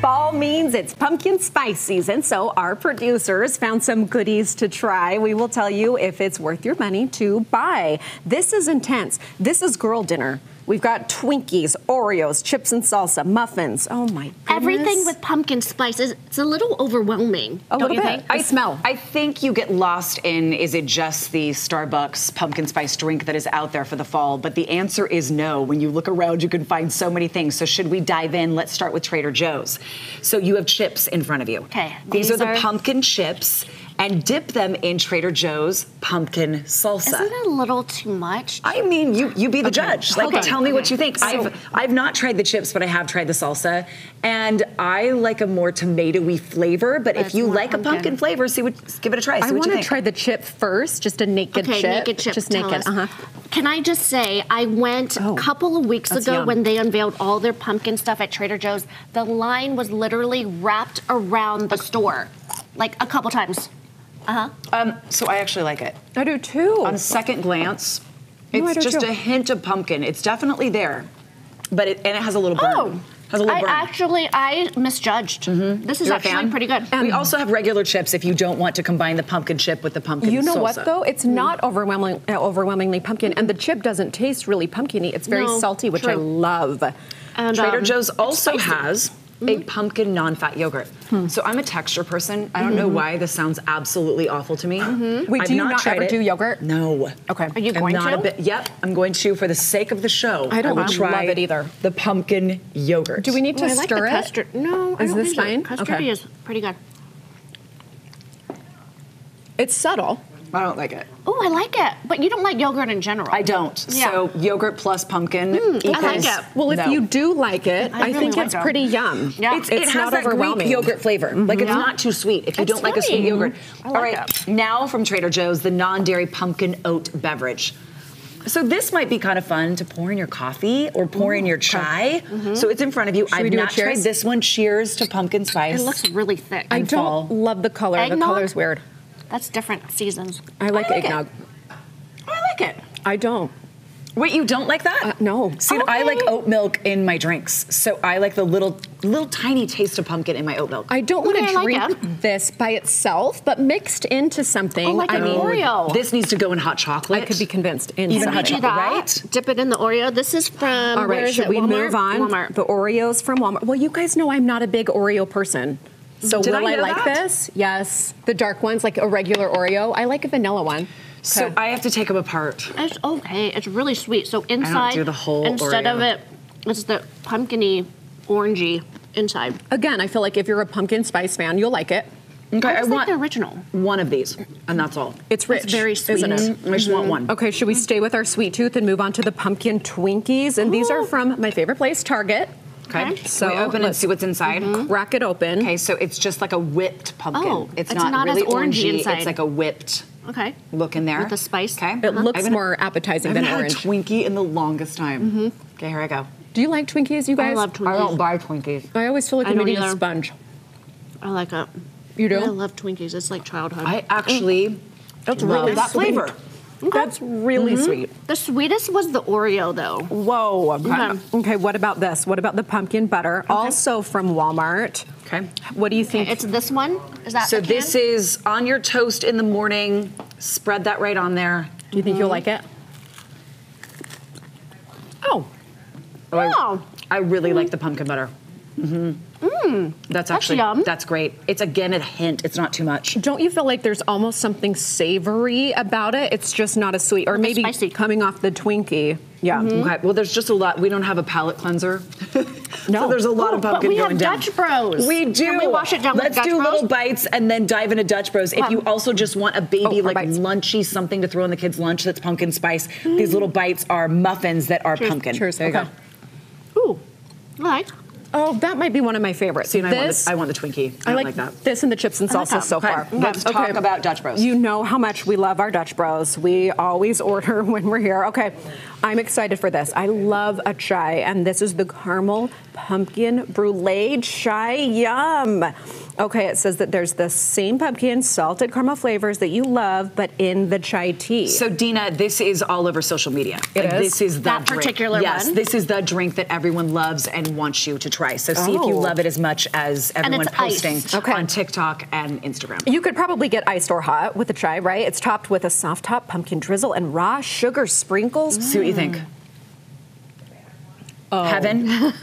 Fall means it's pumpkin spice season, so our producers found some goodies to try. We will tell you if it's worth your money to buy. This is intense. This is girl dinner. We've got Twinkies, Oreos, chips and salsa, muffins. Oh my goodness. Everything with pumpkin spice it's a little overwhelming. Don't you think? I smell. I think you get lost in, is it just the Starbucks pumpkin spice drink that is out there for the fall? But the answer is no. When you look around, you can find so many things. So should we dive in? Let's start with Trader Joe's. So you have chips in front of you. Okay. These are the pumpkin chips. And dip them in Trader Joe's pumpkin salsa. Isn't it a little too much? I mean, you be the judge. Like, tell me what you think. So, I've not tried the chips, but I have tried the salsa, and I like a more tomatoey flavor. But if you like a pumpkin flavor, give it a try. I want to try the chip first, just a naked chip. Naked chip. Just naked. Can I just say, I went a couple of weeks ago when they unveiled all their pumpkin stuff at Trader Joe's. The line was literally wrapped around the store, like a couple times. So I actually like it. I do too. On second glance, it's just a hint of pumpkin. It's definitely there, but it has a little burn. I misjudged. This is actually pretty good. We also have regular chips if you don't want to combine the pumpkin chip with the pumpkin salsa. You know what, though? It's not overwhelmingly pumpkin, and the chip doesn't taste really pumpkin-y. It's very salty, which I love. And, Trader Joe's also has a pumpkin non-fat yogurt. So I'm a texture person. I don't know why this sounds absolutely awful to me. Wait, do you not ever do yogurt? No. Okay. Are you going to? Yep, I'm going to for the sake of the show. I don't try love it either. The pumpkin yogurt. Do we need to stir it? Custard. No, is this fine? Custard is pretty good. It's subtle. I don't like it. Oh, I like it. But you don't like yogurt in general. I don't. Yeah. So yogurt plus pumpkin equals I like it. Well, if you do like it, I really think like it's it. pretty yum. Yeah. It It's has not that overwhelming. Greek yogurt flavor. Like, it's not too sweet if you don't like a sweet yogurt. All right, now from Trader Joe's, the non-dairy pumpkin oat beverage. So this might be kind of fun to pour in your coffee or pour in your chai. So it's in front of you. I've not tried this one. Cheers to pumpkin spice. It looks really thick. I don't love the color. Eggnog? The color's weird. That's different seasons. I like eggnog. I like it. I don't. Wait, you don't like that? No. See, I like oat milk in my drinks. So I like the little tiny taste of pumpkin in my oat milk. I don't want to drink like this by itself, but mixed into something. Oh, like an Oreo. This needs to go in hot chocolate. I could be convinced. Even hot do chocolate, that. right? Dip it in the Oreo. This is from, All right, should we Walmart? move on? Walmart. The Oreos from Walmart. Well, you guys know I'm not a big Oreo person. So Did will I I know like that? this? Yes. The dark ones, like a regular Oreo. I like a vanilla one. So I have to take them apart. It's okay. It's really sweet. So inside, do the whole instead Oreo. of it, it's the pumpkin-y, orangey inside. Again, I feel like if you're a pumpkin spice fan, you'll like it. Okay, I I just want like the original. one of these, and that's all. It's rich. It's very sweet. Isn't it? I just want one. Okay, should we stay with our sweet tooth and move on to the pumpkin Twinkies? And these are from my favorite place, Target. Okay, So we open and see what's inside. Crack it open. Okay, so it's just like a whipped pumpkin. Oh, it's it's not not as really orangey orangey. inside. It's like a whipped Okay. look in there. With the spice. Okay. It looks I haven't- more appetizing I than haven't orange. had a Twinkie in the longest time. Okay, here I go. Do you like Twinkies, you guys? I love Twinkies. I don't buy Twinkies. I always feel like I I'm don't eating a either. sponge. I like it. You do? I love Twinkies. It's like childhood. I actually That's love really that sweet. flavor. That's really sweet. The sweetest was the Oreo, though. Whoa. Okay. Okay, what about this? What about the pumpkin butter? Also from Walmart. Okay. What do you think? It's this one? Is that So the this can? is on your toast in the morning. Spread that right on there. Do you think you'll like it? Oh. Oh. I really like the pumpkin butter. That's actually, yum. that's great. It's again a hint. It's not too much. Don't you feel like there's almost something savory about it? It's just not as sweet. Or It's maybe spicy. coming off the Twinkie. Yeah. Okay, well, there's just a lot. We don't have a palate cleanser. No. So there's a lot of But pumpkin we going have down. Dutch Bros. We do. Can we wash it down with Let's Dutch do Bros? little bites and then dive into Dutch Bros. If you also just want a baby, for like bites. lunchy, something to throw in the kids' lunch that's pumpkin spice, these little bites are muffins that are pumpkin. Cheers. There you Okay. go. Ooh. I like. Oh, that might be one of my favorites. See, and This, I want the Twinkie. I I don't like that. this and the chips and I like salsa that. so Okay, far. let's talk about Dutch Bros. You know how much we love our Dutch Bros. We always order when we're here. Okay, I'm excited for this. I love a chai, and this is the caramel pumpkin brulee chai. Yum. Okay, it says that there's the same pumpkin salted caramel flavors that you love, but in the chai tea. So Dina, this is all over social media. It is? This is the that drink. Particular yes, one? This is the drink that everyone loves and wants you to try. So see if you love it as much as everyone posting on TikTok and Instagram. You could probably get iced or hot with the chai, right? It's topped with a soft top pumpkin drizzle and raw sugar sprinkles. See what you think. Heaven.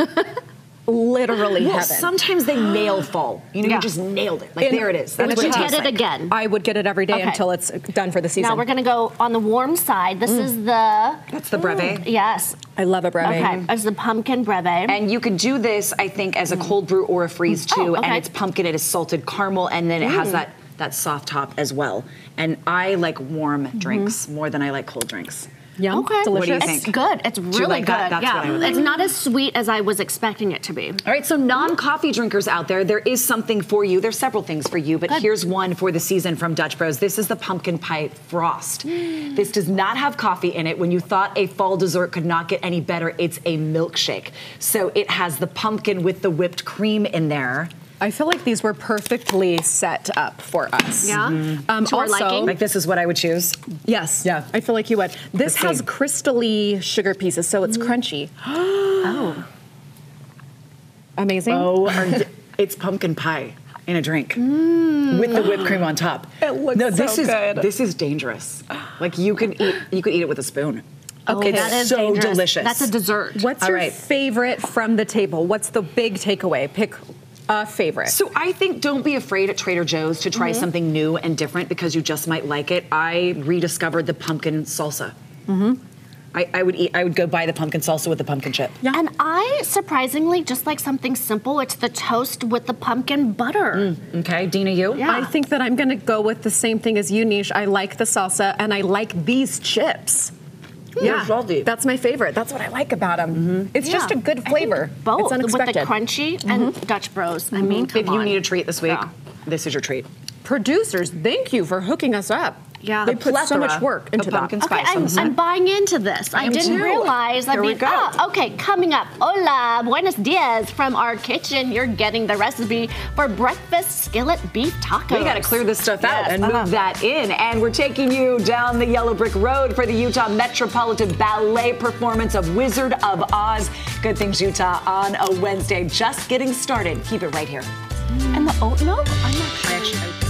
Literally heaven. Sometimes they nail fall. You know, you just nailed it. Like, there it is. Would you get it again? I would get it every day until it's done for the season. Now we're going to go on the warm side. This is the... That's the breve. Yes. I love a breve. Okay, it's the pumpkin breve. And you could do this, I think, as a cold brew or a freeze, too. And it's pumpkin, it is salted caramel, and then it has that soft top as well. And I like warm drinks more than I like cold drinks. Yum. Okay. Delicious. What do you think? It's good. It's really like good. that? That's what I would like. It's not as sweet as I was expecting it to be. All right, so non-coffee drinkers out there, there is something for you. There's several things for you, but here's one for the season from Dutch Bros. This is the pumpkin pie frost. This does not have coffee in it. When you thought a fall dessert could not get any better, it's a milkshake. So it has the pumpkin with the whipped cream in there. I feel like these were perfectly set up for us. Yeah. To our liking? Like this is what I would choose. Yes. Yeah. I feel like you would. This has crystally sugar pieces, so it's crunchy. Oh. Amazing. Oh, it's pumpkin pie in a drink with the whipped cream on top. It looks so good. This is dangerous. Like you could eat it with a spoon. Okay, It's that is so dangerous. delicious. That's a dessert. What's your favorite from the table? What's the big takeaway? Pick a favorite. So I think don't be afraid at Trader Joe's to try something new and different because you just might like it. I rediscovered the pumpkin salsa. I would go buy the pumpkin salsa with the pumpkin chip. Yeah. And I surprisingly just like something simple. It's the toast with the pumpkin butter. Okay, Dina, you? Yeah. I think that I'm going to go with the same thing as you, Nish. I like the salsa and I like these chips. Yeah, salty. That's my favorite. That's what I like about them. It's just a good flavor. Both It's unexpected. with the crunchy and Dutch Bros. I mean, come If you on. need a treat this week, this is your treat. Producers, thank you for hooking us up. Yeah. They put so much work into that. pumpkin Okay, spice. I'm buying into this. I didn't too. realize. Here we go. Okay, coming up. Hola, buenos dias from our kitchen. You're getting the recipe for breakfast skillet beef tacos. We got to clear this stuff out and move that in. And we're taking you down the yellow brick road for the Utah Metropolitan Ballet performance of Wizard of Oz. Good Things Utah on a Wednesday. Just getting started. Keep it right here. And the oat milk? I'm not sure.